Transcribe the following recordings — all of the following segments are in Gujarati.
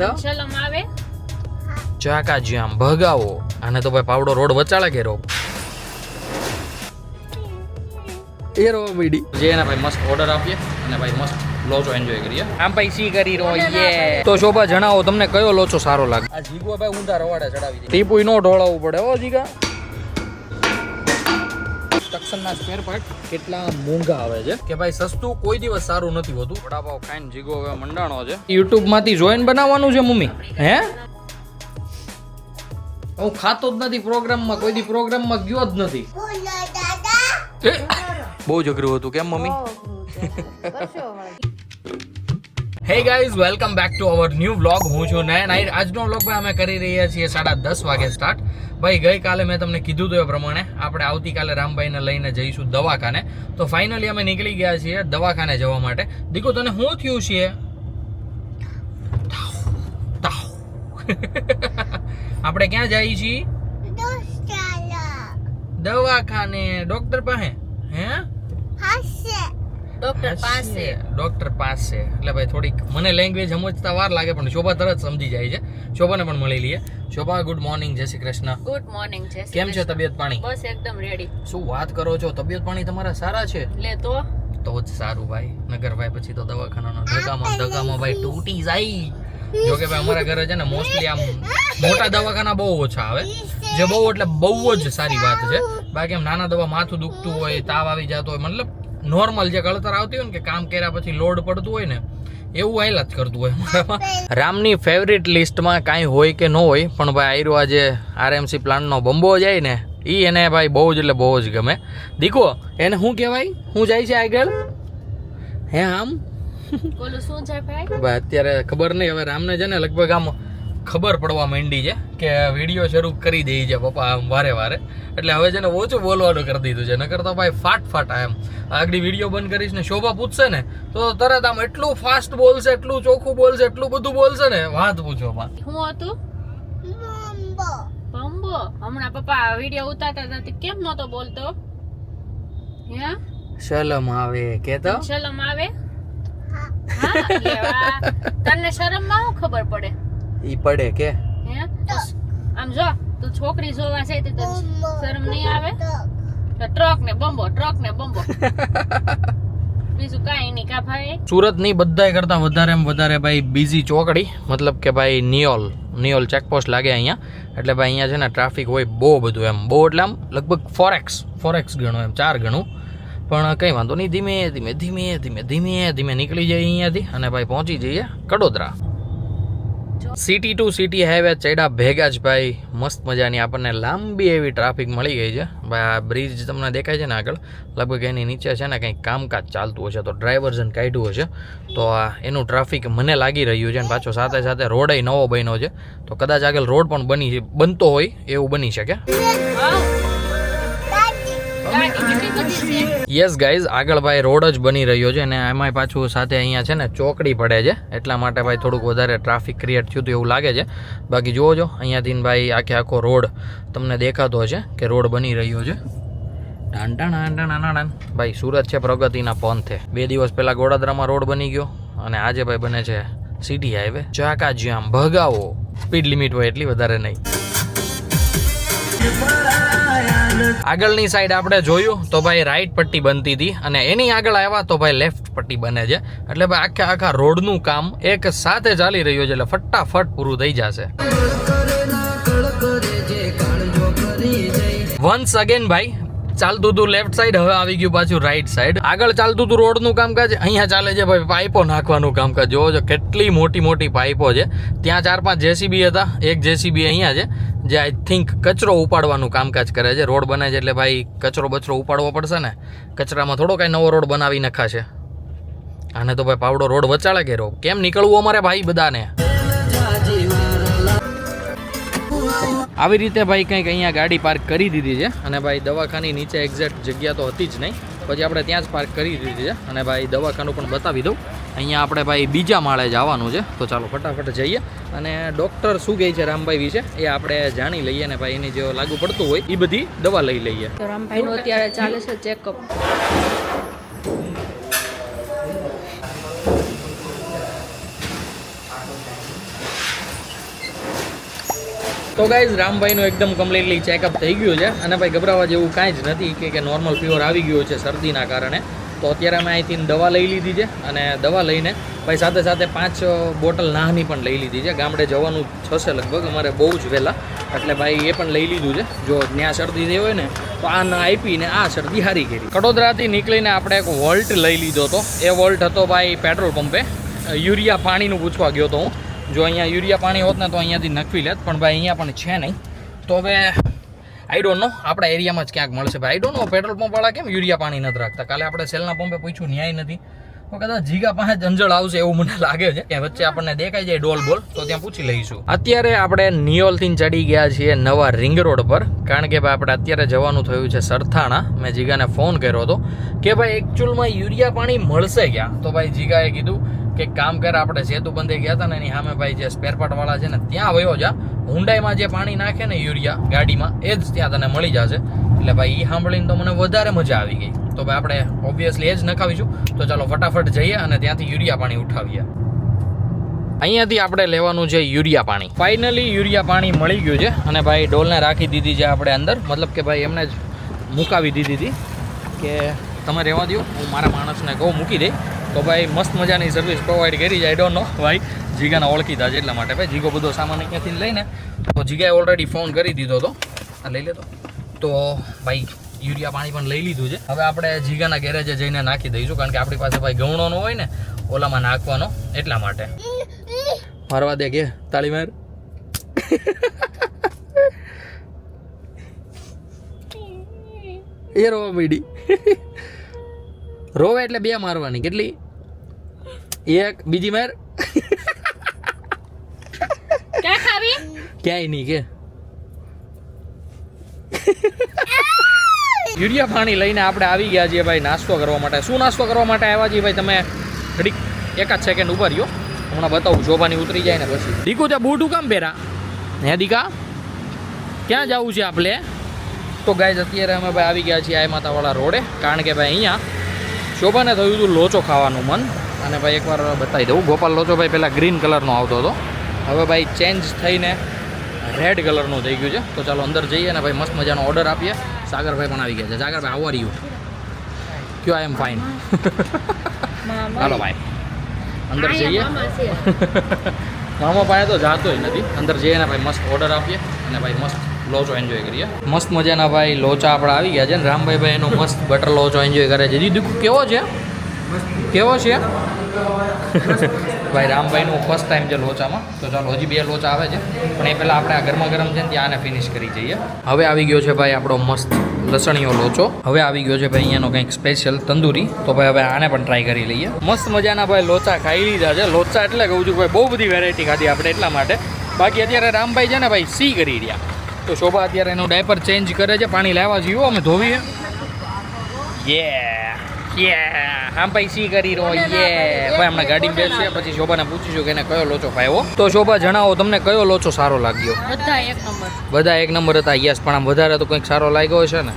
શલમ આવે ચાકા જામ ભગાવો આને તો ભાઈ પાવડો રોડ વચાળે ઘેરો એરો બીડી જે એના ભાઈ મસ્ત ઓર્ડર આપીએ અને ભાઈ મસ્ત લોચો એન્જોય કરીએ આમ ભાઈ સી કરી રો યે તો શોભા જણાવો તમને કયો લોચો સારો લાગે આ જીગો ભાઈ ઊંધા રવાડે ચડાવી દે ટીપુઈ નો ઢોળાવવું પડે હો જીગા કન્સ્ટ્રક્શનના સ્પેર પાર્ટ કેટલા મોંઘા આવે છે કે ભાઈ સસ્તું કોઈ દિવસ સારું નથી હોતું વડાપાવ ખાઈને જીગો હવે મંડાણો છે YouTube માંથી જોઈન બનાવવાનું છે મમ્મી હે હું ખાતો જ નથી પ્રોગ્રામમાં કોઈ દી પ્રોગ્રામમાં ગયો જ નથી બહુ જ અઘરું હતું કેમ mummy hey guys welcome back to our new vlog હું છું નયન આહિર આજનો વ્લોગ ભાઈ અમે કરી રહ્યા છીએ 10:30 વાગે સ્ટાર્ટ ભાઈ ગઈકાલે મેં તમને કીધું હતું એ પ્રમાણે આપણે આવતીકાલે રામભાઈને લઈને જઈશું દવાખાને તો ફાઇનલી અમે નીકળી ગયા છીએ દવાખાને જવા માટે દીકો તને શું થયું છે આપણે ક્યાં જઈએ છીએ દવાખાને ડોક્ટર પાસે હે ડોક્ટર પાસે એટલે ભાઈ થોડીક મને લેંગ્વેજ સમજતા વાર લાગે પણ શોભા તરત સમજી જાય છે શોભાને પણ મળી લઈએ શોભા ગુડ મોર્નિંગ જય શ્રી કૃષ્ણ ગુડ મોર્નિંગ છે કેમ છે તબિયત પાણી બસ એકદમ રેડી શું વાત કરો છો તબિયત પાણી તમારા સારા છે લે તો જ સારું ભાઈ નગર ભાઈ પછી તો દવાખાનાનો ધગામાં ભાઈ તૂટી જાય જો કે ભાઈ અમારા ઘરે છે ને મોસ્ટલી આમ મોટા દવાખાના બહુ ઓછા આવે જે બહુ એટલે બહુ જ સારી વાત છે બાકી આમ નાના દવા માથું દુખતું હોય તાવ આવી જતો હોય મતલબ નોર્મલ જે કળતર આવતી હોય ને કે કામ કર્યા પછી લોડ પડતું હોય ને એવું હાઈલા જ કરતું હોય મારામાં રામની ફેવરિટ લિસ્ટમાં કાંઈ હોય કે ન હોય પણ ભાઈ આયરો આજે આરએમસી પ્લાન્ટનો બંબો જાય ને એ એને ભાઈ બહુ જ એટલે બહુ જ ગમે દીકો એને શું કહેવાય શું જાય છે આગળ હે આમ બોલું શું છે ભાઈ અત્યારે ખબર નહીં હવે રામને છે ને લગભગ આમ ખબર પડવા માંડી છે કે વિડીયો શરૂ કરી દે છે પપ્પા આમ વારે વારે એટલે હવે છે ને ઓછું બોલવાનું કરી દીધું છે નકર તો ભાઈ ફાટ એમ આગળ વિડીયો બંધ કરીશ ને શોભા પૂછશે ને તો તરત આમ એટલું ફાસ્ટ બોલશે એટલું ચોખ્ખું બોલશે એટલું બધું બોલશે ને વાત પૂછો માં શું હતું બંબો હમણાં પપ્પા વિડીયો ઉતારતા હતા કેમ નતો બોલતો હે શલમ આવે કેતો શલમ આવે હા લેવા તને શરમમાં શું ખબર પડે ઈ પડે કે હે આમ જો તું છોકરી જોવા છે તો શરમ નહીં આવે ટ્રક ને બંબો બીજું કાંઈ નહીં કા ભાઈ સુરતની બધાય કરતા વધારે ભાઈ બીઝી ચોકડી મતલબ કે ભાઈ નિયોલ ચેકપોસ્ટ લાગે અહીંયા એટલે ભાઈ અહીંયા છે ને ટ્રાફિક હોય બહુ બધું એમ બહુ એટલે આમ લગભગ 4x ગણો એમ 4 ગણું પણ કંઈ વાંધો નહીં ધીમે નીકળી જાય અહીંયાથી અને ભાઈ પહોંચી જઈએ Kadodara city to city highway ચડ્યા ભેગા જ ભાઈ મસ્ત મજાની આપણને લાંબી એવી ટ્રાફિક મળી ગઈ છે ભાઈ આ બ્રિજ તમને દેખાય છે ને આગળ લગભગ એની નીચે છે ને કંઈક કામકાજ ચાલતું હશે તો ડ્રાઈવર્ઝન કાઢ્યું હશે તો આ એનું ટ્રાફિક મને લાગી રહ્યું છે અને પાછો સાથે રોડ નવો બન્યો છે તો કદાચ આગળ રોડ પણ બનતો હોય એવું બની શકે યસ ગાઈઝ આગળ ભાઈ રોડ જ બની રહ્યો છે અને એમાંય પાછું સાથે અહીંયા છે ને ચોકડી પડે છે એટલા માટે ભાઈ થોડુંક વધારે ટ્રાફિક ક્રિએટ થયું એવું લાગે છે બાકી જોવો અહીંયાથી ભાઈ આખો રોડ તમને દેખાતો હશે કે રોડ બની રહ્યો છે ભાઈ સુરત છે પ્રગતિના પંથે 2 દિવસ પહેલા ગોડાદરામાં રોડ બની ગયો અને આજે ભાઈ બને છે સિટી હાઈવે ચાકા જામ ભગાવો સ્પીડ લિમિટ હોય એટલી વધારે નહીં આગળની સાઈડ આપણે જોયું તો ભાઈ રાઈટ પટ્ટી બનતી હતી અને એની આગળ આવ્યા તો ભાઈ લેફ્ટ પટ્ટી બને છે એટલે ભાઈ આખા રોડનું કામ એક સાથે ચાલી રહ્યું છે એટલે ફટાફટ પૂરું થઈ જશે વન્સ અગેન ભાઈ ચાલતું હતું લેફ્ટ સાઈડ હવે આવી ગયું પાછું રાઈટ સાઈડ આગળ ચાલતું હતું રોડનું કામકાજ અહીંયા ચાલે છે ભાઈ પાઇપો નાખવાનું કામકાજ જોવો છો કેટલી મોટી પાઇપો છે ત્યાં 4-5 જેસીબી હતા એક જેસીબી અહીંયા છે જે આઈ થિંક કચરો ઉપાડવાનું કામકાજ કરે છે રોડ બને છે એટલે ભાઈ કચરો ઉપાડવો પડશે ને કચરામાં થોડો કાંઈ નવો રોડ બનાવી નખાશે આને તો ભાઈ પાવડો રોડ વચાળે ઘેરો કેમ નીકળવું અમારે ભાઈ બધાને આવી રીતે ભાઈ કંઈક અહીંયા ગાડી પાર્ક કરી દીધી છે અને ભાઈ દવાખાની નીચે એક્ઝેક્ટ જગ્યા તો હતી જ નહીં પછી આપણે ત્યાં જ પાર્ક કરી દીધી છે અને ભાઈ દવાખાનું પણ બતાવી દઉં અહીંયા આપણે ભાઈ બીજા માળે જવાનું છે તો ચાલો ફટાફટ જઈએ અને ડૉક્ટર શું કહે છે રામભાઈ વિશે એ આપણે જાણી લઈએ અને ભાઈ એની જે લાગુ પડતું હોય એ બધી દવા લઈ લઈએ તો રામભાઈનું અત્યારે ચાલે છે ચેકઅપ તો ગાઈઝ રામભાઈનું એકદમ કમ્પ્લીટલી ચેકઅપ થઈ ગયું છે અને ભાઈ ગભરાવા જેવું કાંઈ જ નથી કે નોર્મલ ફીવર આવી ગયો છે શરદીના કારણે. તો અત્યારે અમે અહીંથી દવા લઈ લીધી છે અને દવા લઈને ભાઈ સાથે સાથે 5 બોટલ નાહની પણ લઈ લીધી છે. ગામડે જવાનું થશે લગભગ અમારે બહુ જ વહેલા, એટલે ભાઈ એ પણ લઈ લીધું છે. જો ત્યાં શરદી થઈ હોય ને તો આ ના આપીને આ શરદી હારી કરી. કડોદરાથી નીકળીને આપણે એક વોલ્ટ લઈ લીધો હતો. એ વોલ્ટ હતો ભાઈ પેટ્રોલ પંપે. યુરિયા પાણીનું પૂછવા ગયો હતો હું. જો અહીંયા યુરિયા પાણી હોત ને તો અહીંયાથી નખવી લેત, પણ ભાઈ અહીંયા પણ છે નહીં. તો હવે આઈ ડોન્ટ નો આપણા એરિયામાં જ ક્યાંક મળશે ભાઈ. આઈ ડોન્ટ નો પેટ્રોલ પંપવાળા કેમ યુરિયા પાણી નથી રાખતા. કાલે આપણે સેલના પંપે પૂછ્યું, ન્યાય નથી. તો કદાચ જીગા પાસે જંજળ આવશે એવું મને લાગે છે. કે વચ્ચે આપણને દેખાઈ જાય ડોલ બોલ, તો ત્યાં પૂછી લઈશું. અત્યારે આપણે નિયોલથી ચડી ગયા છીએ નવા રિંગ રોડ પર, કારણ કે ભાઈ આપણે અત્યારે જવાનું થયું છે સરથાણા. મેં જીગાને ફોન કર્યો હતો કે ભાઈ એકચ્યુઅલમાં યુરિયા પાણી મળશે ક્યાં. તો ભાઈ જીગાએ કીધું કે કામ કર, આપણે સેતુબંધે ગયા હતા ને એની સામે ભાઈ જે સ્પેરપાર્ટવાળા છે ને ત્યાં વયો જા. હુંડાઈમાં જે પાણી નાખે ને યુરિયા ગાડીમાં, એ જ ત્યાં તને મળી જશે. એટલે ભાઈ એ સાંભળીને તો મને વધારે મજા આવી ગઈ. તો ભાઈ આપણે ઓબ્વિયસલી એ જ નખાવીશું. તો ચાલો ફટાફટ જઈએ અને ત્યાંથી યુરિયા પાણી ઉઠાવીએ. અહીંયાથી આપણે લેવાનું છે યુરિયા પાણી. ફાઇનલી યુરિયા પાણી મળી ગયું છે અને ભાઈ ડોલને રાખી દીધી છે આપણે અંદર. મતલબ કે ભાઈ એમને જ મુકાવી દીધી હતી કે તમે રહેવા દો, હું મારા માણસને કહું મૂકી દે. તો ભાઈ મસ્ત મજાની સર્વિસ પ્રોવાઈડ કરી છે. આઈ ડોન્ટ નો ભાઈ જીગાને ઓળખીતા છે એટલા માટે. ભાઈ જીગો બધો સામાન અહીંયાથી લઈને તો જીગાએ ઓલરેડી ફોન કરી દીધો હતો. આ લઈ લેતો. તો ભાઈ યુરિયા પાણી પણ લઈ લીધું છે. હવે આપણે જીગાના ગેરેજે જઈને નાખી દઈશું, કારણ કે આપણી પાસે ભાઈ ગવણો નો હોય ને ઓલામાં નાખવાનો, એટલા માટે. મારવા દે કે તાળી માર. એ રોવા મીડી રોવે એટલે 2 મારવાની. કેટલી? 1 બીજી માર. ક્યાં ખાવી? ક્યાંય નહીં કે યુરિયા પાણી લઈને આપણે આવી ગયા છીએ ભાઈ નાસ્તો કરવા માટે. શું નાસ્તો કરવા માટે આવ્યા છીએ ભાઈ? તમે ઘડીક 1 સેકન્ડ ઉભા રહ્યો, હમણાં બતાવું. શોભાની ઉતરી જાય ને પછી. દીકુ ત્યાં બૂટું કામ પહેરા હે દીકા? ક્યાં જવું છે આપણે? તો ગાઈઝ અત્યારે અમે ભાઈ આવી ગયા છીએ આઈ માતાવાળા રોડે, કારણ કે ભાઈ અહીંયા શોભાને થયું હતું લોચો ખાવાનું મન. અને ભાઈ એકવાર બતાવી દઉં, ગોપાલ લોચો ભાઈ પહેલાં ગ્રીન કલરનો આવતો હતો, હવે ભાઈ ચેન્જ થઈને રેડ કલરનું થઈ ગયું છે. તો ચાલો અંદર જઈએ અને ભાઈ મસ્ત મજાનો ઓર્ડર આપીએ. સાગરભાઈ પણ આવી ગયા છે. સાગરભાઈ હાઉ આર યુ? ક્યો આઈ એમ ફાઇન. હાલો ભાઈ અંદર જઈએ. મામા પાસે તો જાતોય નથી. અંદર જઈએ ને ભાઈ મસ્ત ઓર્ડર આપીએ અને ભાઈ મસ્ત લોચો એન્જોય કરીએ. મસ્ત મજાના ભાઈ લોચા આપણે આવી ગયા છે ને રામભાઈ એનો મસ્ત બટર લોચો એન્જોય કરે છે. દીદી કેવો છે? કેવો છે ભાઈ? રામભાઈનું ફર્સ્ટ ટાઈમ છે લોચામાં. તો ચાલો હજી 2 લોચા આવે છે, પણ એ પહેલાં આપણે આ ગરમા ગરમ છે ને ત્યાં આને ફિનિશ કરી જઈએ. હવે આવી ગયો છે ભાઈ આપણો મસ્ત લસણીયો લોચો. હવે આવી ગયો છે ભાઈ અહીંયાનો કંઈક સ્પેશિયલ તંદૂરી. તો ભાઈ હવે આને પણ ટ્રાય કરી લઈએ. મસ્ત મજાના ભાઈ લોચા ખાઈ લીધા છે. લોચા એટલે કહું છું ભાઈ બહુ બધી વેરાયટી ખાધી આપણે એટલા માટે. બાકી અત્યારે રામભાઈ છે ને ભાઈ સી કરી રહ્યા. તો શોભા અત્યારે એનું ડાયપર ચેન્જ કરે છે. પાણી લાવવા જઈએ અમે ધોવીએ. આમ ભાઈ સી કરી રહ્યો. ભાઈ હમણાં ગાડી બેસશે પછી શોભાને પૂછીશું કે એને કયો લોચો ખાયો. તો શોભા જણાવો તમને કયો લોચો સારો લાગ્યો? બધા એક નંબર હતા. યસ, પણ આમ વધારે તો કંઈક સારો લાગ્યો છે ને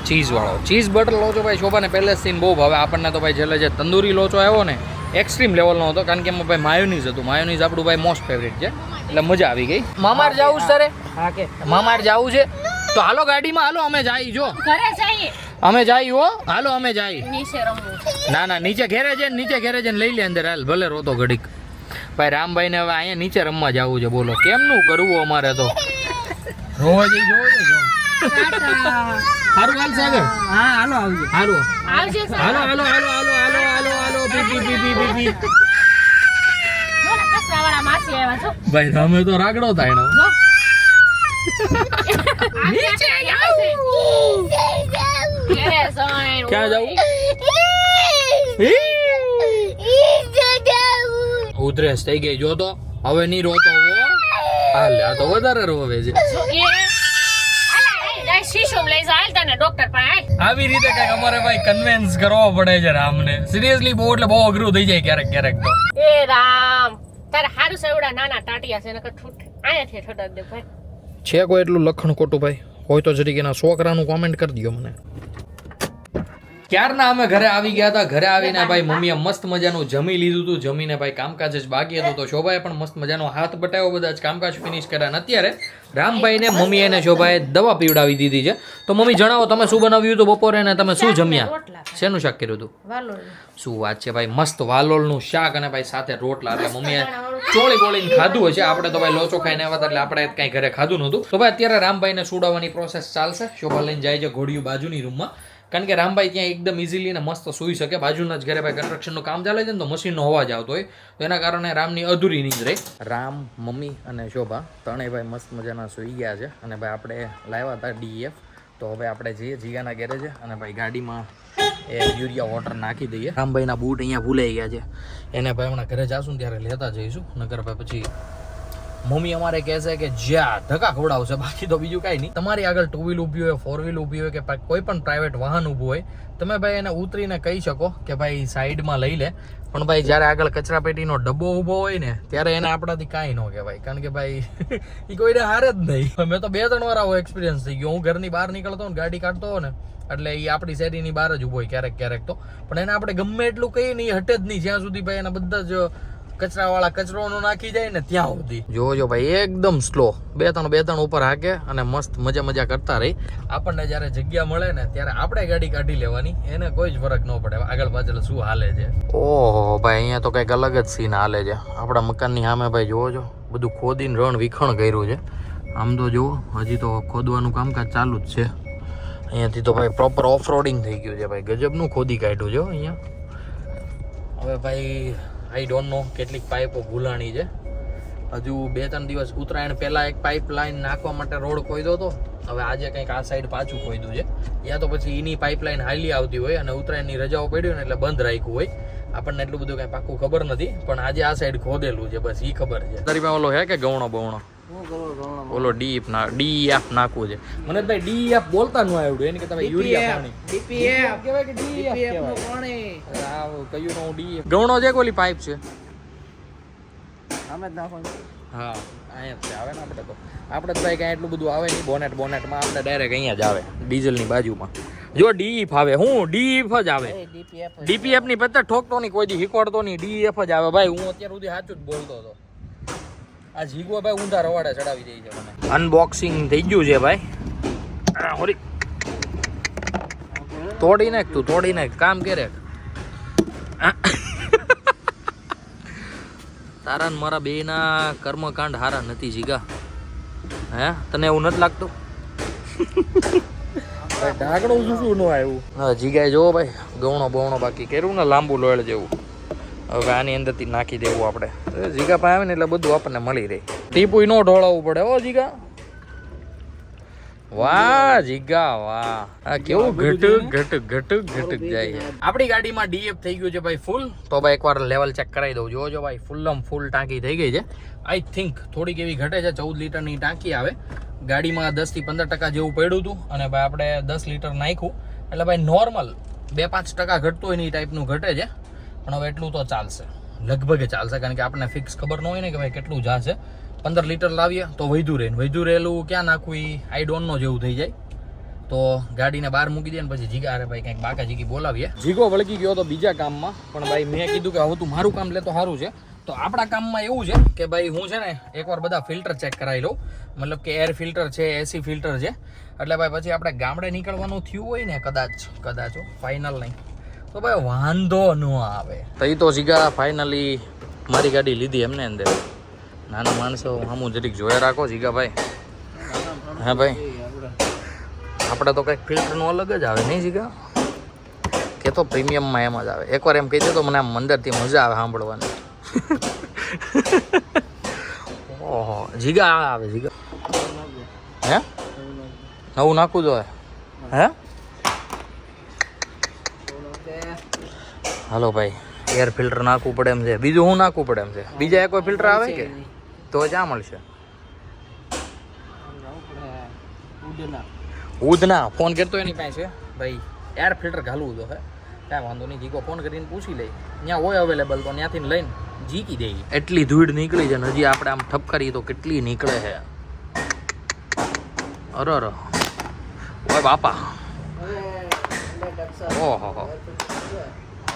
ચીઝ વાળો. ચીઝ બટર લોચો ભાઈ શોભાને પહેલેથી બહુ ભાવે. આપણને તો ભાઈ છેલ્લે જે તંદૂરી લોચો આવ્યો ને એક્સ્ટ્રીમ લેવલનો હતો, કારણ કે એમાં ભાઈ માયોનીઝ હતું. માયોનીઝ આપણું ભાઈ મોસ્ટ ફેવરિટ છે, એટલે મજા આવી ગઈ. મામાર જાવું છે સરે? હા કે મામાર જાવું છે? તો હાલો ગાડીમાં હાલો, અમે જાય. જો અમે જાય હો, હાલો અમે જાય. ના નીચે ઘેરે છે, નીચે ઘેરે છે લઈ લે અંદર. હાલ ભલે રોતો ઘડીક. ભાઈ રામભાઈને હવે અહીંયા નીચે રમવા જવું છે. બોલો કેમનું કરવું અમારે તો? રોવા જઈ જોવો છે. હારું હાલ સાગર. હા હાલો આવજો. હારું આવજો. હાલો હાલો હાલો હાલો હાલો હાલો હાલો. પી ભાઈ રામે તો રાગડો થાય એનો. ક્યાં જવું? ઉધરેસ થઈ ગઈ જો તો. હવે નહીં રોતો. હાલ આ તો વધારે રોવે છે. આવી રીતે કઈક અમારે ભાઈ કન્વિન્સ કરવો પડે છે રામને. સિરિયસલી બહુ એટલે બહુ અઘરું થઈ જાય ક્યારેક ક્યારેક તો. એ રામ તારે હારું સેવડા નાના ટાટિયા છે નકર ઠૂઠ આયાથી ઠોડા દે ભાઈ. છે કોઈ એટલું લખણ ખોટું ભાઈ હોય તો જરીક એના છોકરાનું કોમેન્ટ કરી દો મને. ક્યારના અમે ઘરે આવી ગયા હતા. ઘરે આવીને ભાઈ મમ્મીએ મસ્ત મજાનું જમી લીધું હતું. જમીને ભાઈ કામકાજ જ બાકી હતું તો શોભાએ પણ મસ્ત મજાનો હાથ બટાવ્યો, બધા જ કામકાજ ફિનિશ કર્યા. અને અત્યારે રામભાઈને મમ્મી અને શોભાએ દવા પીવડાવી દીધી છે. તો મમ્મી જણાવો તમે શું બનાવ્યું હતું બપોરે અને તમે શું જમ્યા? શેનું શાક કર્યું હતું? શું વાત છે ભાઈ, મસ્ત વાલોળનું શાક અને ભાઈ સાથે રોટલા. એટલે મમ્મીએ ચોળી બોળીને ખાધું હશે. આપણે તો ભાઈ લોચો ખાઈને આવ્યા હતા એટલે આપણે કાંઈ ઘરે ખાધું નહોતું. તો ભાઈ અત્યારે રામભાઈને સુડાવવાની પ્રોસેસ ચાલશે. શોભા લઈને જાય છે ઘોડિયું બાજુની રૂમમાં, કારણ કે રામભાઈ ત્યાં એકદમ ઇઝીલી ને મસ્ત સૂઈ શકે. બાજુના જ ઘરે ભાઈ કન્સ્ટ્રક્શનનું કામ ચાલે છે ને તો મશીનનો અવાજ આવતો હોય તો એના કારણે રામની અધૂરી નીંદ રહી. રામ, મમ્મી અને શોભા ત્રણેય ભાઈ મસ્ત મજાના સૂઈ ગયા છે. અને ભાઈ આપણે લાવ્યા હતા DEF. તો હવે આપણે જઈએ જીગાના ગેરેજે અને ભાઈ ગાડીમાં એ યુરિયા વોટર નાખી દઈએ. રામભાઈના બૂટ અહીંયા ભૂલાઈ ગયા છે, એને ભાઈ હમણાં ઘરે જાશું ને ત્યારે લેતા જઈશું. નકર ભાઈ પછી મમ્મી અમારે કહે છે કે જ્યાં ધક્કા ખવડાવશે, બાકી તો બીજું કાંઈ નહીં. તમારી આગળ 2 વ્હીલ ઊભી હોય, 4 વ્હીલ ઊભી હોય કે કોઈ પણ પ્રાઇવેટ વાહન ઊભું હોય, તમે ભાઈ એને ઉતરીને કહી શકો કે ભાઈ સાઈડમાં લઈ લે. પણ ભાઈ જ્યારે આગળ કચરા પેટીનો ડબ્બો ઊભો હોય ને ત્યારે એને આપણાથી કાંઈ ન કહેવાય, કારણ કે ભાઈ એ કોઈને હારે જ નહીં. મેં તો 2-3 વાર આવો એક્સપિરિયન્સ થઈ ગયો. હું ઘરની બહાર નીકળતો ને ગાડી કાઢતો હો ને એટલે એ આપણી શેરીની બહાર જ ઊભો હોય ક્યારેક ક્યારેક તો. પણ એને આપણે ગમે એટલું કહીએ ને એ હટે જ નહીં જ્યાં સુધી ભાઈ એના બધા જ કચરાવાળા કચરોનો નાખી જાય ને ત્યાં સુધી. જોજો ભાઈ એકદમ સ્લો, 2-3 ઉપર હાકે અને મસ્ત મજા કરતા રહી. આપણને જ્યારે જગ્યા મળે ને ત્યારે આપણે ગાડી કાઢી લેવાની, એને કોઈ જ ફરક ન પડે આગળ પાછળ શું હાલે છે. ઓહો ભાઈ અહીંયા તો કંઈક અલગ જ સીન હાલે છે. આપણા મકાનની સામે ભાઈ જોવો છો બધું ખોદીને રણ વિખણ કર્યું છે. આમ તો જુઓ હજી તો ખોદવાનું કામકાજ ચાલુ જ છે. અહીંયાથી તો ભાઈ પ્રોપર ઓફ રોડિંગ થઈ ગયું છે ભાઈ, ગજબનું ખોદી કાઢ્યું છે અહીંયા. હવે ભાઈ આઈ ડોન્ટ નો કેટલીક પાઇપો ભૂલાણી છે. હજુ 2-3 દિવસ ઉત્તરાયણ પહેલાં એક પાઇપ લાઈન નાખવા માટે રોડ ખોદ્યો હતો. હવે આજે કંઈક આ સાઈડ પાછું ખોદ્યું છે. યા તો પછી એની પાઇપલાઇન હાલી આવતી હોય અને ઉત્તરાયણની રજાઓ પડી ને એટલે બંધ રાખ્યું હોય. આપણને એટલું બધું કાંઈ પાક્કું ખબર નથી, પણ આજે આ સાઈડ ખોદેલું છે બસ એ ખબર છે. તારી પાસે ઓલો હે કે ગવણો બવણો? ઓલો DEF નાખવું છે. મને ભાઈ DEF બોલતા ન આવડ્યું, એને કે તમે યુરિયા પાણી DPF કહેવાય કે DEF પાણી કયું નો DEF ગવણો છે કે ઓલી પાઇપ છે આમે જ નાખવાનું. હા અહીંયા જ આવે ને આપણે તો ભાઈ કાંઈ એટલું બધું આવે નહીં. બોનેટમાં આપણે ડાયરેક્ટ અહીંયા જ આવે ડીઝલની બાજુમાં. જો DEF આવે, હું DEF જ આવે. DPF ની પત્તા ઠોકતો નહીં, કોઈ દી શીખવાડતો નહીં, DEF જ આવે ભાઈ. હું અત્યાર સુધી સાચું જ બોલતો હતો. આ જીગો ભાઈ ઊંધા રવાડે ચડાવી દે છે મને. અનબોક્સિંગ થઈ ગયું છે ભાઈ. હોરી તોડી નાખ કામ કરે. તારા ને મારા બેના કર્મકાંડ હારા નથી જીગા. હે તને એવું નથી લાગતું? ઢાંકણું શું ન આવ્યું? હા જીગાએ જોવો ભાઈ ગવણો બવણો બાકી કર્યું ને લાંબુ લોળ જેવું. હવે આની અંદરથી નાખી દેવું આપણે. જીગા પાસે આવે ને એટલે બધું આપણને મળી રહે. ટીપું ન ઢોળાવવું પડે હો જીગા. વાહ જીગા વાહ, આ કેવું ઘટક જાય. આપણી ગાડીમાં DEF થઈ ગયું છે ભાઈ ફૂલ. તો ભાઈ એકવાર લેવલ ચેક કરાવી દઉં. જોજો ભાઈ ફૂલ ટાંકી થઈ ગઈ છે. આઈ થિંક થોડીક એવી ઘટે છે. 14 લીટરની ટાંકી આવે. ગાડીમાં 10-15% જેવું પડ્યું હતું અને ભાઈ આપણે 10 લીટર નાખ્યું એટલે ભાઈ નોર્મલ 2-5% ઘટતું હોય ને એ ટાઈપનું ઘટે છે. પણ હવે એટલું તો ચાલશે, લગભગ ચાલશે, કારણ કે આપણને ફિક્સ ખબર ન હોય ને કે ભાઈ કેટલું જશે. 15 લીટર લાવીએ તો વધુ રહેલું ક્યાં નાખવું એ આઈ ડોન્ટ નો જેવું થઈ જાય. તો ગાડીને બહાર મૂકી દે ને પછી જીગા અરે ભાઈ કંઈક બાકા જીગી બોલાવીએ. જીગો વળગી ગયો તો બીજા કામમાં, પણ ભાઈ મેં કીધું કે હવે તું મારું કામ લે તો સારું છે. તો આપણા કામમાં એવું છે કે ભાઈ હું છે ને એકવાર બધા ફિલ્ટર ચેક કરાવી લઉં, મતલબ કે એર ફિલ્ટર છે, AC ફિલ્ટર છે. એટલે ભાઈ પછી આપણે ગામડે નીકળવાનું થયું હોય ને કદાચ ફાઇનલ નહીં તો ભાઈ વાંધો ન આવે. તઈ તો જીગા ફાઇનલી મારી ગાડી લીધી એમને અંદર. નાના માણસો હમું જરીક જોયા રાખો જીગા ભાઈ. હા ભાઈ આપણે તો કંઈક ફિલ્ટરનું અલગ જ આવે નહીં જીગા? કે તો પ્રીમિયમમાં એમ જ આવે. એકવાર એમ કહી દે તો મને આમ અંદરથી મજા આવે સાંભળવાની. ઓહો જીગા આવે જીગા. હે નવું નાખવું જોઈએ. હે હાલો ભાઈ એર ફિલ્ટર નાખવું પડે એમ છે. બીજું શું નાખવું પડે એમ છે? બીજા એક કોઈ ફિલ્ટર આવે કે તો ક્યાં મળશે? ઉધના ફોન કરતો એની પાસે ભાઈ એર ફિલ્ટર ઘાલવું તો હે. કાંઈ વાંધો નહીં, જીગો ફોન કરીને પૂછી લઈ, ત્યાં હોય અવેલેબલ તો ત્યાંથી લઈને જીકી દઈએ. એટલી ધૂળ નીકળી છે ને હજી આપણે આમ ઠપકારી તો કેટલી નીકળે છે. અરે ઓય બાપા ઓહો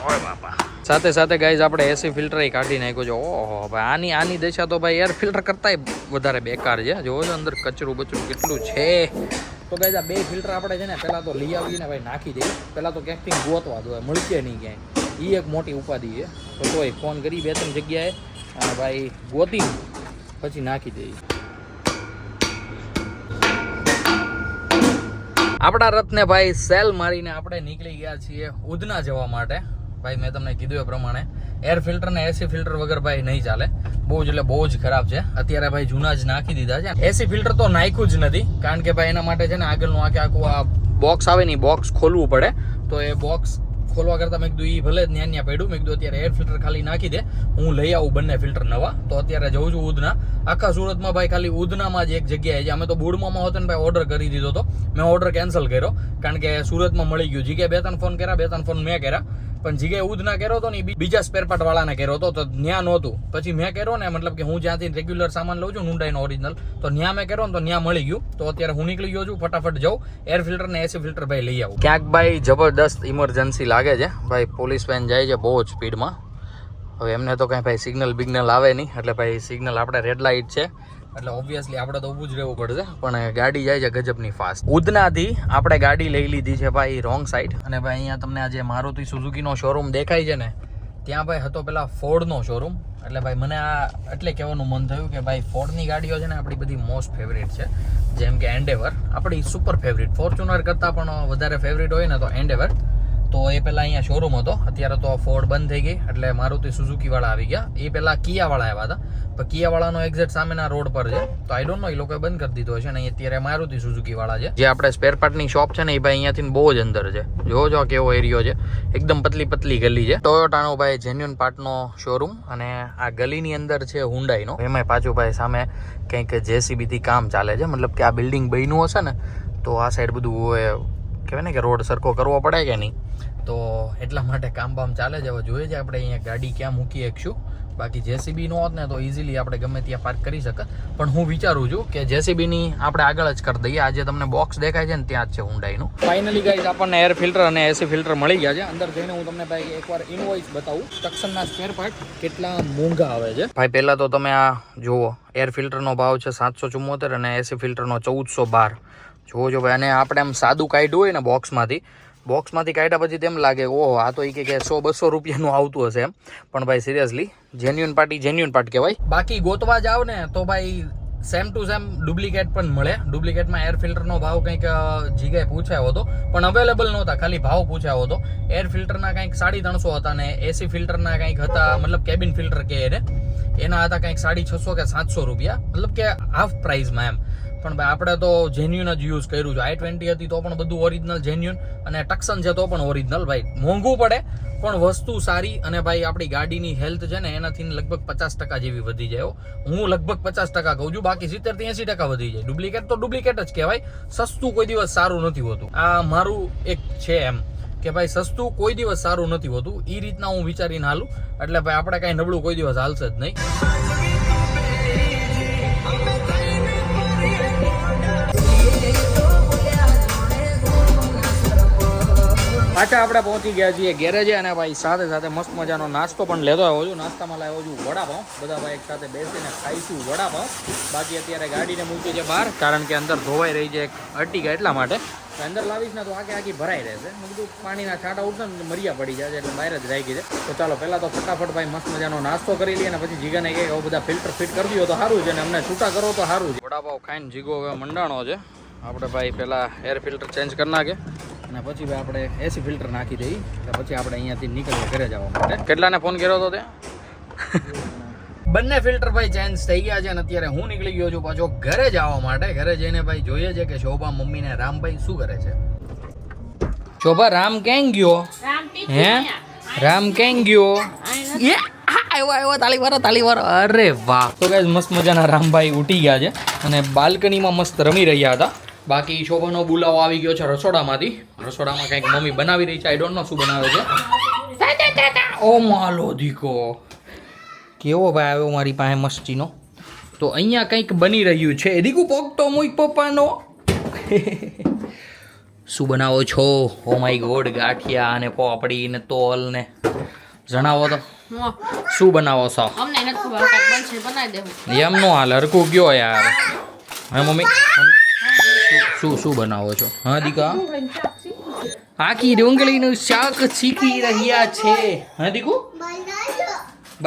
ઓય બાપા. સાથે સાથે ગાઈઝ આપણે એસી ફિલ્ટર કાઢી નાખ્યું છે. ઓહો ભાઈ આની દશા તો ભાઈ એર ફિલ્ટર કરતાંય વધારે બેકાર છે. જોવો છો અંદર કચરું બચરું કેટલું છે. તો ગાઈઝ આ બે ફિલ્ટર આપણે છે ને પહેલાં તો લઈ આવીને ભાઈ નાખી દઈએ. પહેલાં તો ક્યાંકથી ગોતવા દો, મળશે નહીં ક્યાંય. એ એક મોટી ઉપાધિ છે. તો તોય ફોન કરી 2-3 જગ્યાએ અને ભાઈ ગોતી પછી નાખી દઈએ. આપણા રથને ભાઈ સેલ મારીને આપણે નીકળી ગયા છીએ ઉધના જવા માટે. ભાઈ મેં તમને કીધું એ પ્રમાણે એર ફિલ્ટર ને એસી ફિલ્ટર વગર ભાઈ નહીં ચાલે. બહુ જ ખરાબ છે. અત્યારે ભાઈ જૂના જ નાખી દીધા છે. એસી ફિલ્ટર તો નાખ્યું જ નથી, કારણ કે ભાઈ એના માટે છે ને આગળનું આખું આ બોક્સ આવે ને બોક્સ ખોલવું પડે. તો એ બોક્સ ખોલવા કરતાં મેં કીધું એ ભલે જ ન્યા પડ્યું. મેં કીધું અત્યારે એર ફિલ્ટર ખાલી નાખી દે, હું લઈ આવું બંને ફિલ્ટર નવા. તો અત્યારે જઉં છું ઉધના. આખા સુરતમાં ભાઈ ખાલી ઉધનામાં જ એક જગ્યાએ છે. અમે તો બુડમાં હતો ને ભાઈ ઓર્ડર કરી દીધો હતો. મેં ઓર્ડર કેન્સલ કર્યો કારણ કે સુરતમાં મળી ગયું. જગ્યાએ 2-3 ફોન કર્યા, 2-3 ફોન મેં કર્યા, પણ જગ્યાએ ઉધના કર્યો હતો ને બીજા સ્પેર પાર્ટ વાળાને કર્યો હતો, તો ન્યા નહોતું. પછી મેં કર્યો ને, મતલબ કે હું જ્યાંથી રેગ્યુલર સામાન લઉં છું હુન્ડાઈનો ઓરિજિનલ, તો ન્યા મેં કર્યો ને તો ન્યા મળી ગયું. તો અત્યારે હું નીકળી ગયો છું, ફટાફટ જાઉં એર ફિલ્ટર ને એસી ફિલ્ટર ભાઈ લઈ આવું. ક્યાંક ભાઈ જબરદસ્ત ઇમરજન્સી લાગે છે. ભાઈ પોલીસ વેન જાય છે બહુ જ સ્પીડમાં. હવે એમને તો કાંઈ ભાઈ સિગ્નલ બિગ્નલ આવે નહીં, એટલે ભાઈ સિગ્નલ આપણે રેડ લાઇટ છે એટલે ઓબ્વિયસલી આપણે તો ઊભું જ રહેવું પડશે. પણ ગાડી જાય છે ગજબની ફાસ્ટ. ઉધનાથી આપણે ગાડી લઈ લીધી છે ભાઈ રોંગ સાઈડ. અને ભાઈ અહીંયા તમને આજે મારુતિ સુઝુકીનો શોરૂમ દેખાય છે ને, ત્યાં ભાઈ હતો પેલા ફોર્ડનો શોરૂમ. એટલે ભાઈ મને આ એટલે કહેવાનું મન થયું કે ભાઈ ફોર્ડની ગાડીઓ છે ને આપણી બધી મોસ્ટ ફેવરેટ છે. જેમ કે એન્ડેવર આપણી સુપર ફેવરેટ, ફોર્ચ્યુનર કરતાં પણ વધારે ફેવરેટ હોય ને તો એન્ડેવર. તો એ પહેલાં અહીંયા શોરૂમ હતો, અત્યારે તો ફોર્ડ બંધ થઈ ગઈ એટલે મારુતિ સુઝુકીવાળા આવી ગયા. એ પહેલાં કિયાવાળા આવ્યા હતા, પણ કિયાવાળાનો એક્ઝેક્ટ સામેના રોડ પર છે. તો આઈ ડોન્ટ નો એ લોકોએ બંધ કરી દીધો છે ને અત્યારે મારુતિ સુઝુકીવાળા છે. જે આપણે સ્પેર પાર્ટની શોપ છે ને એ ભાઈ અહીંયાથી બહુ જ અંદર છે. જોવો જો કેવો એરિયો છે, એકદમ પતલી ગલી છે. ટોયોટાનો ભાઈ જેન્યુન પાર્ટનો શોરૂમ, અને આ ગલીની અંદર છે હુન્ડાઈનો. એમાંય પાછું ભાઈ સામે કંઈક જેસીબીથી કામ ચાલે છે. મતલબ કે આ બિલ્ડિંગ બન્યું હશે ને તો આ સાઈડ બધું કહેવાય ને કે રોડ સરખો કરવો પડે કે નહીં, તો એટલા માટે કામ ચાલે છે. હવે જોઈએ છે આપણે અહીંયા ગાડી ક્યાં મૂકી શકશું. બાકી જેસીબી નો હોત ને તો ઇઝીલી આપણે ગમે ત્યાં પાર્ક કરી શકત. પણ હું વિચારું છું કે જેસીબીની આપણે આગળ જ કરી દઈએ. આજે તમને બોક્સ દેખાય છે ને ત્યાં જ છે હુન્ડાઈનું. ફાઇનલી ગાઈઝ આપણને એર ફિલ્ટર અને એસી ફિલ્ટર મળી ગયા છે. અંદર જઈને હું તમને ભાઈ એકવાર ઇનવોઇસ બતાવું. ટક્સનના સ્પેર પાર્ટ કેટલા મોંઘા આવે છે. ભાઈ પહેલાં તો તમે આ જુઓ, એર ફિલ્ટરનો ભાવ છે 774 અને એસી ફિલ્ટરનો 1412. જોવો જો ભાઈ. અને આપણે આમ સાદું કાઢ્યું હોય ને બોક્સમાંથી કાઢ્યા પછી તેમ લાગે ઓહો આ તો એ કે 100-200 રૂપિયાનું આવતું હશે એમ. પણ ભાઈ સિરિયસલી જેન્યુન પાર્ટ કહેવાય. બાકી ગોતવા જાવ ને તો ભાઈ સેમ ટુ સેમ ડુપ્લિકેટ પણ મળે. ડુપ્લિકેટમાં એર ફિલ્ટરનો ભાવ કંઈક જગ્યાએ પૂછાયો હતો પણ અવેલેબલ નહોતા, ખાલી ભાવ પૂછાયો હતો. એર ફિલ્ટરના કંઈક 350 હતા ને એસી ફિલ્ટરના કંઈક હતા, મતલબ કેબિન ફિલ્ટર કહે એને, એના હતા કંઈક 650 કે 700 રૂપિયા, મતલબ કે હાફ પ્રાઇસમાં એમ. પણ ભાઈ આપણે તો જેન્યુન જ યુઝ કર્યું છે. i20 હતી તો પણ બધું ઓરિજિનલ જેન્યુન, અને ટક્સન છે તો પણ ઓરિજિનલ. ભાઈ મોંઘું પડે પણ વસ્તુ સારી, અને ભાઈ આપણી ગાડીની હેલ્થ છે ને એનાથી લગભગ 50% જેવી વધી જાય. હું લગભગ 50% કહું છું, બાકી 70-80% વધી જાય. ડુપ્લિકેટ તો ડુપ્લિકેટ જ કહેવાય. સસ્તું કોઈ દિવસ સારું નથી હોતું. આ મારું એક છે એમ કે ભાઈ સસ્તું કોઈ દિવસ સારું નથી હોતું. એ રીતના હું વિચારીને હાલું. એટલે ભાઈ આપણે કાંઈ નબળું કોઈ દિવસ હાલશે જ નહીં. પાછા આપણે પહોંચી ગયા છીએ ગેરેજે, અને ભાઈ સાથે સાથે મસ્ત મજાનો નાસ્તો પણ લેતો આવ્યો છું. નાસ્તામાં લાવ્યો છું વડાપાઉં. બધા ભાઈ એક સાથે બેસીને ખાઈશું વડાપાઉં. બાકી અત્યારે ગાડીને મૂકી છે બહાર, કારણ કે અંદર ધોવાઈ રહી છે એક અર્ટિગા, એટલા માટે. અંદર લાવીશ ને તો આખી ભરાઈ રહેશે. મેં કીધું પાણીના છાંટા ઉઠશે ને મરિયા પડી જાય એટલે બહાર જ રાખી છે. તો ચાલો પહેલાં તો ફટાફટ ભાઈ મસ્ત મજાનો નાસ્તો કરી લઈએ, અને પછી જીગાને કહે કે બધા ફિલ્ટર ફિટ કરી દો તો સારું છે, ને અમને છૂટા કરો તો સારું છે. વડાપાઉં ખાઈને જીગો હવે મંડાણો છે. આપણે ભાઈ પહેલાં એર ફિલ્ટર ચેન્જ કરી નાખે અને પછી ભાઈ આપણે એસી ફિલ્ટર નાખી દઈએ. એટલે પછી આપણે અહીંયાથી નીકળીએ ઘરે જવા માટે. કેટલાને ફોન કર્યો હતો ત્યાં? બંને ફિલ્ટર ભાઈ ચેન્જ થઈ ગયા છે, અને અત્યારે હું નીકળી ગયો છું પાછો ઘરે જવા માટે. ઘરે જઈને ભાઈ જોઈએ છે કે શોભા મમ્મી ને રામભાઈ શું કરે છે. શોભા રામ ક્યાં ગયો? હે રામ ક્યાં ગયો? આવ્યો તાળી વાળો. અરે વાહ. તો ગાઈસ મસ્ત મજાના રામભાઈ ઉઠી ગયા છે અને બાલ્કનીમાં મસ્ત રમી રહ્યા હતા. બાકી શોભાનો બોલાવો આવી ગયો છે રસોડામાંથી. રસોડામાં કંઈક મમ્મી બનાવી રહી છે. આઈ ડોન્ટ નો શું બનાવે છે. ઓ માલો દીકો કેવો ભાઈ આવ્યો મારી પાસે મસ્તીનો. તો અહીંયા કંઈક બની રહ્યું છે. દીકુ પોક તો મુઈ પપ્પાનો શું બનાવો છો? ઓ માય ગોડ, ગાંઠિયા અને પોપડી ને તોલ ને જણાવો તો શું બનાવો છો? અમને નથી ખબર, કાંઈક બનશે બનાવી દેવું. એમ નો હાલ, હરકું ગયો યાર. હા મમ્મી, શું શું બનાવો છો? હા દીકા, આખી ડુંગળીનું શાક શીખી રહ્યા છે. હા દીકુ,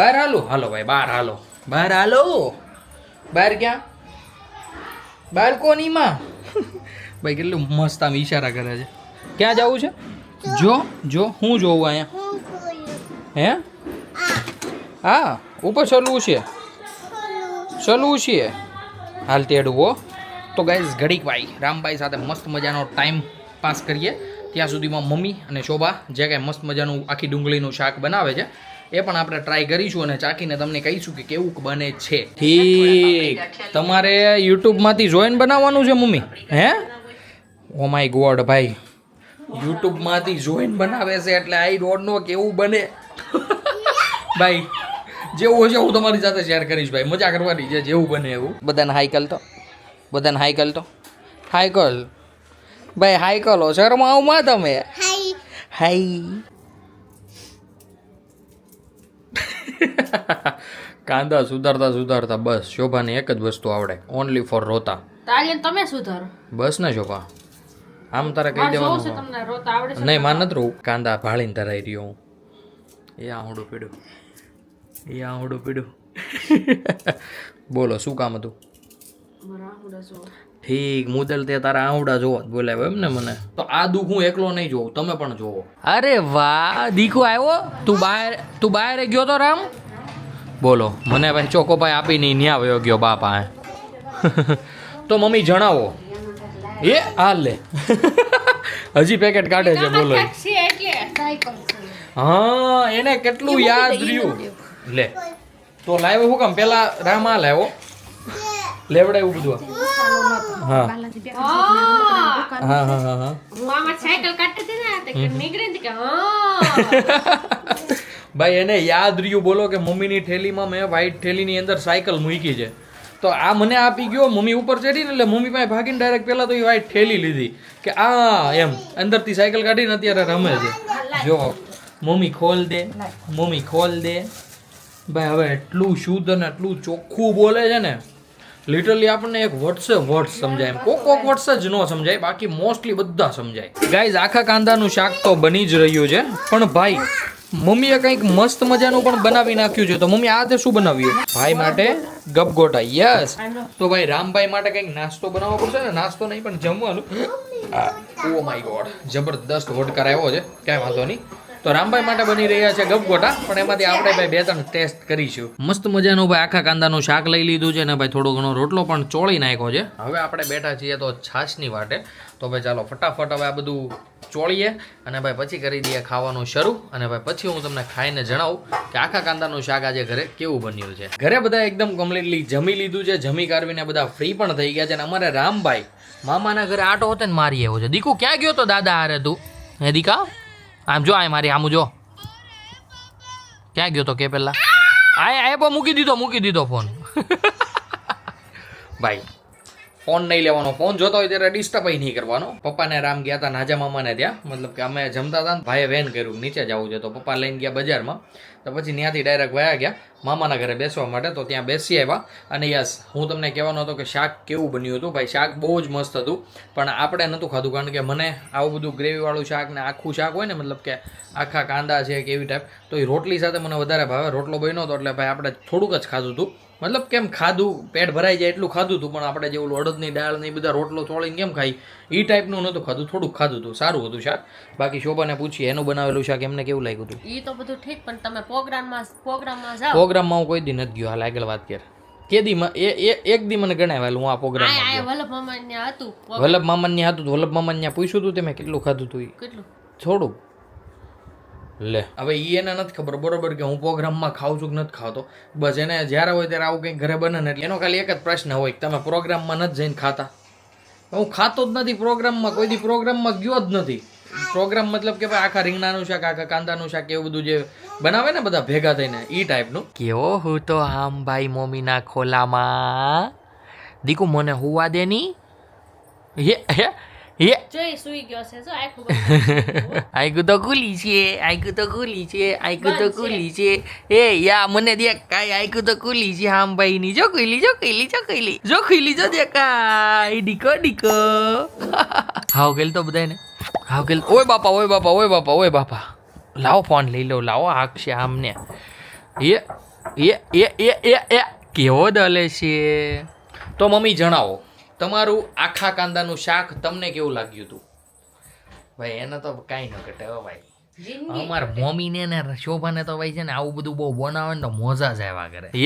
બહાર હાલો. હાલો ભાઈ, બહાર હાલો, બહાર હાલો. બહાર ક્યાં? બાલ્કોનીમાં. ભાઈ કેટલું મસ્ત આમ ઈશારા કરે છે. ક્યાં જવું છે? જો જો હું જોઉં અહીંયા. હે? હા, ઉપર ચલવું છે, ચલવું છે. હાલ તેડું હો. તો ગાઈઝ ઘડીક ભાઈ રામભાઈ સાથે મસ્ત મજાનો ટાઈમ પાસ કરીએ. ત્યાં સુધીમાં મમ્મી અને શોભા જે કાંઈ મસ્ત મજાનું આખી ડુંગળીનું શાક બનાવે છે એ પણ આપણે ટ્રાય કરીશું અને ચાખીને તમને કહીશું કે કેવું બને છે. ઠીક, તમારે યુટ્યુબમાંથી જોઈન બનાવવાનું છે મમ્મી? હે? ઓ માય ગોડ ભાઈ, યુટ્યુબમાંથી જોઈન બનાવે છે એટલે આઈ ડોન્ટ નો કેવું બને. ભાઈ જેવું હશે હું તમારી સાથે શેર કરીશ ભાઈ, મજા કરવાની છે જેવું બને એવું. બધાને હાઈકલ તો, બધાને હાઈકલ તો, હાઈકલ ભાઈ, હાઈકલો શરમાવમાં તમે. હાઈ કાંદા સુધારતા સુધારતા બસ શોભાને એક જ વસ્તુ આવડે, ઓનલી ફોર રોતા. તારી તમે સુધારો બસ ને શોભા, આમ તારે કહી દેવાનું. તમને રોતા આવડે છે? નહીં માર નથી રહું, કાંદા ભાળીને ધરાઈ રહ્યો હું. એ આવડું પીડું, એ આવડું પીડું. બોલો શું કામ હતું? ઠીક, મુદલ તે તારા આવડા જોવો જ બોલાવ્યો એમ ને મને. તો આ દુઃખ હું એકલો નહીં જોઉં, તમે પણ જોવો. અરે વાહ, દીકુ આવ્યો. તું બહાર ગયો તો રામ? બોલો, મને ભાઈ ચોકોભાઈ આપી નહીં, ન્યા વયો ગયો બાપા. તો મમ્મી જણાવો. એ હાલ લે. હજી પેકેટ કાઢે છે, બોલો. હા, એને કેટલું યાદ રહ્યું. લે તો લાવ્યો હું કામ? પેલા રામ આ લાવ્યો, લેવડાવ્યું બધું. હા હા હા હા હા. ભાઈ એને યાદ રહ્યું, બોલો કે મમ્મીની થેલીમાં મેં વ્હાઈટ થેલીની અંદર સાયકલ મૂકી છે. તો આ મને આપી ગયો, મમ્મી ઉપર ચડીને એટલે મમ્મી પાસે ભાગીને ડાયરેક્ટ પહેલા તો એ વ્હાઈટ થેલી લીધી કે આ એમ અંદરથી સાયકલ કાઢીને અત્યારે રમે છે. જો મમ્મી ખોલ દે, મમ્મી ખોલ દે. ભાઈ હવે એટલું શુદ્ધ અને એટલું ચોખ્ખું બોલે છે ને, લિટરલી આપણને એક વર્ડ્સ સમજાય એમ. કોક વર્ડ્સ જ ન સમજાય, બાકી મોસ્ટલી બધા સમજાય. ગાઈઝ આખા કાંદાનું શાક તો બની જ રહ્યું છે, પણ ભાઈ મમ્મીએ કંઈક મસ્ત મજાનું પણ બનાવી નાખ્યું છે. તો મમ્મી આ તે શું બનાવ્યું? ભાઈ માટે ગપગોટા. યસ. તો ભાઈ રામભાઈ માટે કંઈક નાસ્તો બનાવવો પડશે ને, નાસ્તો નહીં પણ જમવાનું. ઓ માય ગોડ, જબરદસ્ત હોડકાર આવ્યો છે, કાંઈ વાંધો નહીં. તો રામભાઈ માટે બની રહ્યા છે ગપગોટા, પણ એમાંથી આપણે ભાઈ બે ત્રણ ટેસ્ટ કરીશું. મસ્ત મજાનું ભાઈ આખા કાંદાનું શાક લઈ લીધું છે ને ભાઈ થોડો ઘણો રોટલો પણ ચોળી નાખ્યો છે. હવે આપણે બેઠા છીએ તો છાશની વાટે. તો ભાઈ ચાલો ફટાફટ હવે આ બધું ચોળીએ અને ભાઈ પછી કરી દઈએ ખાવાનું શરૂ. અને ભાઈ પછી હું તમને ખાઈને જણાવું કે આખા કાંદાનું શાક આજે ઘરે કેવું બન્યું છે. ઘરે બધા એકદમ કમ્પ્લીટલી જમી લીધું છે, જમી કાઢવીને બધા ફ્રી પણ થઈ ગયા છે. અને અમારે રામભાઈ મામાના ઘરે આટો હતો ને મારી આવ્યો છે. દીકુ ક્યાં ગયો તો દાદા હારે તું? હે દીકા આમ જો, આ મારી આમ જો, ક્યાં ગયો તો કે પેલા? આ પણ મૂકી દીધો ફોન. ભાઈ ફોન નહીં લેવાનો, ફોન જોતો હોય ત્યારે ડિસ્ટર્બ નહીં કરવાનો. પપ્પાને રામ ગયા હતા નાજા મામાને ત્યાં, મતલબ કે અમે જમતા હતા ને ભાઈએ વેન કર્યું નીચે જવું છે, તો પપ્પા લઈને ગયા બજારમાં. તો પછી ત્યાંથી ડાયરેક્ટ વયા ગયા મામાના ઘરે બેસવા માટે. તો ત્યાં બેસી આવ્યા. અને યસ, હું તમને કહેવાનો હતો કે શાક કેવું બન્યું હતું. ભાઈ શાક બહુ જ મસ્ત હતું, પણ આપણે નહોતું ખાધું, કારણ કે મને આવું બધું ગ્રેવીવાળું શાક ને આખું શાક હોય ને, મતલબ કે આખા કાંદા છે કે એવી ટાઈપ, તો એ રોટલી સાથે મને વધારે ભાવે. રોટલો બન્યો હતો એટલે ભાઈ આપણે થોડુંક જ ખાધું હતું, મતલબ કેમ ખાધું પેટ ભરાઈ જાય એટલું ખાધું હતું, પણ આપણે જેવું અડદની દાળ ને બધા રોટલો ચોળીને કેમ ખાઈ એ ટાઈપનું નહોતું ખાધું, થોડુંક ખાધું હતું. સારું હતું શાક. બાકી શોભાને પૂછીએ એનું બનાવેલું શાક એમને કેવું લાગ્યું હતું. એ તો બધું ઠીક, પણ તમે પ્રોગ્રામમાં જાઓ. પ્રોગ્રામમાં હું કોઈ દી નથી ગયો. હાલ આગળ વાત કર. કે દી એક દી મને ગણાવેલું હું આ પ્રોગ્રામમાં ગયો. વલ્લભ મામાન્યા હતું. વલ્લભ મામાન્યા પૂછ્યું હતું તમે કેટલું ખાધું હતું? કેટલું? થોડું. લે હવે એને નથી ખબર બરોબર કે હું પ્રોગ્રામમાં ખાઉં છું કે નથી ખાતો. બસ એને જ્યારે હોય ત્યારે આવું કંઈક ઘરે બને ને એટલે એનો ખાલી એક જ પ્રશ્ન હોય કે તમે પ્રોગ્રામમાં નથી જઈને ખાતા. હું ખાતો જ નથી પ્રોગ્રામમાં, કોઈ દી પ્રોગ્રામમાં ગયો જ નથી. પ્રોગ્રામ મતલબ કે ભાઈ આખા રીંગણાનું શાક, આખા કાંદાનું શાક એવું બધું જે બનાવે ને બધા ભેગા થઈને એ ટાઈપનું. કેવો હું તો આમ ભાઈ મમ્મીના ખોલામાં. દીકુ મને હુવા દે ની. હે જોઈ સુઈ ગયો છે જો આખું બંધ. આઈકુ તો ખુલી છે, આઈકુ તો ખુલી છે, આઈકુ તો ખુલી છે. એ યા મને દેખ કાઈ આઈકુ તો ખુલી છે આમ ભાઈ ની જો ખુલી જો ખુલી જો ખુલી જો ખુલી જો દેખાય ડીકો ડીકો. હાવ કેલ તો બધાને હાવ કેલ. ઓય બાપા ઓય બાપા ઓય બાપા ઓય બાપા લાવો ફોન લઈ લો લાવો હાકશે આમને. એ કેવો દલે છે. તો મમ્મી જણાવો તમારું આખા કાંદાનું શાક તમને કેવું લાગ્યું હતું? ભાઈ એને તો કાંઈ ન ઘટે હો ભાઈ. અમાર મમ્મીને ને શોભાને તો ભાઈ છે ને આવું બધું બહુ બનાવે ને તો મોજા જ આવ્યા કરે. એ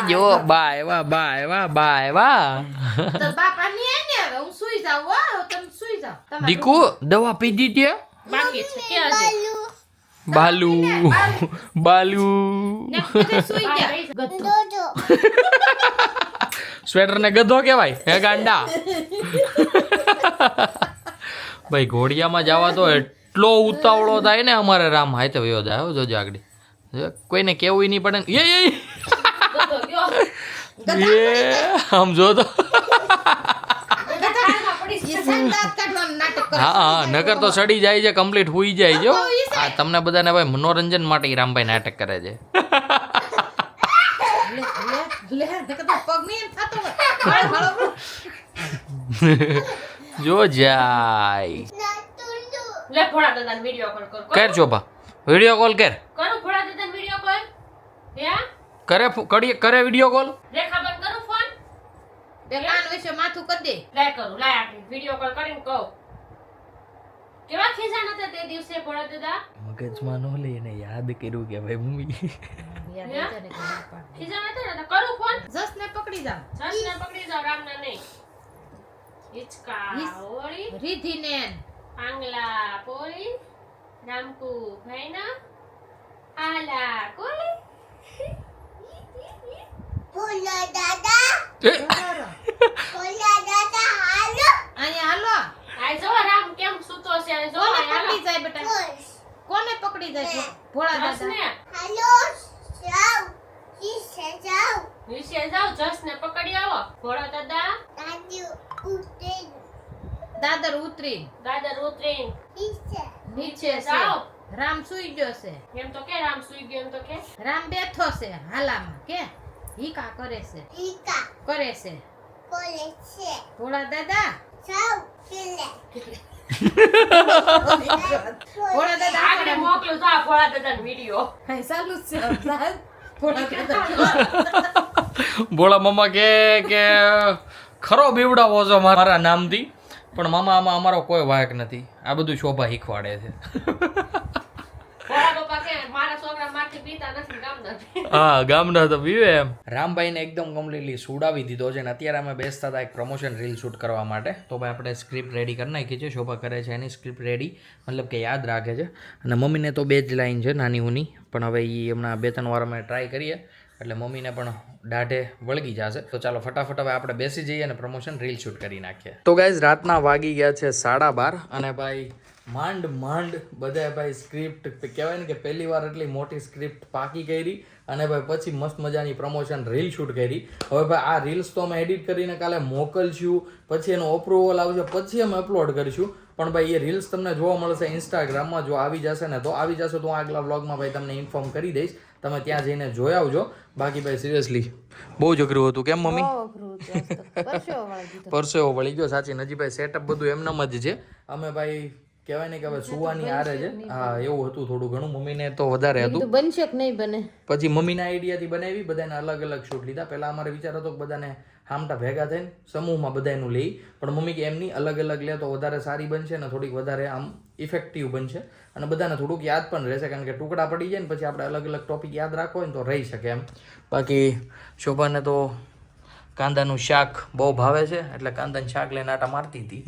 જો બા આવ્યા બા આવ્યા બા આવ્યા. તો બાપા ની આને હવે હું સુઈ જાઉં હો તમે સુઈ જાઓ. દીકુ દવા પીધી તે? બાકી છે ક્યાં છે? બાલુ બાલુ ને બધે સુઈ ગયા ગધો. સ્વેટર ને ગધો કહેવાય હે ગાંડા. ભાઈ ઘોડિયામાં જવા તો એટલો ઉતાવળો થાય ને અમારે રામ હાથે વયો જાય હો જોજો આગળ. કોઈને કેવું નહીં પડે ને. આમ જો તો હા નકર તો સડી જાય છે કમ્પ્લીટ હુઈ જાય જો. આ તમને બધાને ભાઈ મનોરંજન માટે રામભાઈ નાટક કરે છે. જો જાય લે ભોળા દાદાને વિડિયો કોલ કર. કર ચોપા વિડિયો કોલ કર. કરું ભોળા દાદાને વિડિયો કોલ. હે કરે વિડિયો કોલ. રેખા બંધ કરું ફોન. કાન વિશે માથું કરી દે. લાય કરું લાય આપણે વિડિયો કોલ કરીને કહું કેવા ખીજાણા હતા તે દિવસે ભોળા દાદા. મગજમાં નો લઈને યાદ કર્યું કે ભાઈ મમ્મી ખીજાણા હતા ને તો કરું ફોન. જસને પકડી જાવ. જસને પકડી જાવ રામના નહીં. હિચકા ઓળી રીધીને પાંગલા પોળી રામકુ ભાઈના આલા કોળી. બોલા દાદા અહીંયા હાલો. આ જો રામ કેમ સૂતો છે આ જો કોને હાલો. પકડી જાય બેટા? કોને પકડી જાય ભોળા દાદા? જસને વિશે જાવ જસને પકડી આવો ભોળા દાદા. દાદર ઉતરી દાદર ઉતરીને નીચે છે. જાઓ. રામ સુઈ ગયો છે. એમ તો કે રામ સુઈ ગયો એમ તો કે રામ બેઠો છે હાલામાં કે હીકા કરે છે કરે છે ભોળા દાદા ભોળા દાદા આગળ મોકલું તો આ ભોળા દાદાનો વિડિયો. હા ચાલુ જ છે ભોળા દાદા બોલા મમ્મા કે ખરો બીવડાવો છો મારા નામથી પણ મામા આમાં અમારો કોઈ વાયક નથી. આ બધું શોભા શીખવાડે છે. ભોળા બાપા કે મારા છોકરા માથી પીતા નથી ગામના. હા ગામના તો પીવે એમ. રામભાઈને એકદમ કમ્પ્લીટલી સુડાવી દીધો છે ને અત્યારે અમે બેસતા હતા એક પ્રમોશન રીલ શૂટ કરવા માટે. તો ભાઈ આપણે સ્ક્રિપ્ટ રેડી કરી નાખી છે. શોભા કરે છે એની સ્ક્રિપ્ટ રેડી મતલબ કે યાદ રાખે છે. અને મમ્મીને તો 2 જ લાઈન છે નાની ઊની પણ હવે એ હમણાં 2-3 વાર અમે ટ્રાય કરીએ એટલે મમ્મીને પણ દાઢે વળગી જશે. તો ચાલો ફટાફટ હવે આપણે બેસી જઈએ અને પ્રમોશન રીલ શૂટ કરી નાખીએ. તો ગાઈઝ રાતના વાગી ગયા છે 12:30 અને ભાઈ માંડ બધાએ ભાઈ સ્ક્રિપ્ટ કહેવાય ને કે પહેલી વાર એટલી મોટી સ્ક્રિપ્ટ પાકી કરી અને ભાઈ પછી મસ્ત મજાની પ્રમોશન રીલ શૂટ કરી. હવે ભાઈ આ રીલ્સ તો અમે એડિટ કરીને કાલે મોકલશું પછી એનો અપ્રુવલ આવશે પછી અમે અપલોડ કરીશું. પણ ભાઈ એ રીલ્સ તમને જોવા મળશે ઇન્સ્ટાગ્રામમાં. જો આવી જશે ને તો આવી જશે તો હું આગલા વ્લોગમાં ભાઈ તમને ઇન્ફોર્મ કરી દઈશ. તમે ત્યાં જઈને જોઈ આવજો. બાકી ભાઈ સિરિયસલી બહુ જ અઘરું હતું કેમ મમ્મી? પરસેવો વળી ગયો સાચી. નજીભાઈ સેટઅપ બધું એમનામ જ છે. અમે ભાઈ કહેવાય ને કે હવે સુવાની આરે છે. હા એવું હતું થોડું ઘણું. મમ્મીને તો વધારે હતું. બનશે કે નહીં બને પછી મમ્મીના આઈડિયાથી બનાવી બધાને અલગ અલગ શૂટ લીધા. પહેલાં અમારે વિચાર હતો કે બધાને હામટા ભેગા થઈને સમૂહમાં બધાનું લઈ પણ મમ્મી કે એમની અલગ અલગ લે તો વધારે સારી બનશે ને થોડીક વધારે આમ ઇફેક્ટિવ બનશે અને બધાને થોડુંક યાદ પણ રહેશે કારણ કે ટુકડા પડી જાય ને પછી આપણે અલગ અલગ ટોપિક યાદ રાખવો હોય ને તો રહી શકે એમ. બાકી શોભાને તો કાંદાનું શાક બહુ ભાવે છે એટલે કાંદાનું શાક લઈને આટા મારતી હતી.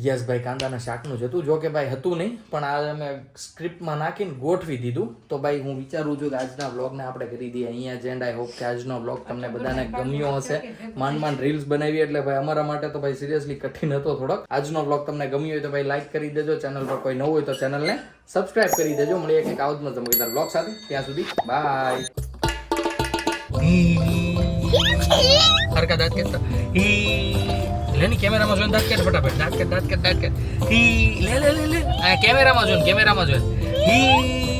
યસ ભાઈ કાંદાના શાકનું જ હતું. જો કે ભાઈ હતું નહીં પણ આ અમે સ્ક્રિપ્ટમાં નાખીને ગોઠવી દીધું. તો ભાઈ હું વિચારું છું કે આજના વ્લોગને આપણે કરી દઈએ અહીંયા જ એન્ડ. આઈ હોપ કે આજનો વ્લોગ તમને બધાને ગમ્યો હશે. માંડ રીલ્સ બનાવી એટલે ભાઈ અમારા માટે તો ભાઈ સિરિયસલી કઠિન હતો થોડોક. આજનો વ્લોગ તમને ગમ્યો હોય તો ભાઈ લાઈક કરી દેજો. ચેનલ પર કોઈ નવું હોય તો ચેનલને સબસ્ક્રાઇબ કરી દેજો. મળીએ એક આવતનો ચમકદાર વ્લોગ સાથે. ત્યાં સુધી બાય. હરકા દાંત કેતા લેની કેમેરામાં જોઈને દાંત કાઢ ફટાફટ દાંત કાઢ હી લે લે લે લે આ કેમેરામાં જોઈને હી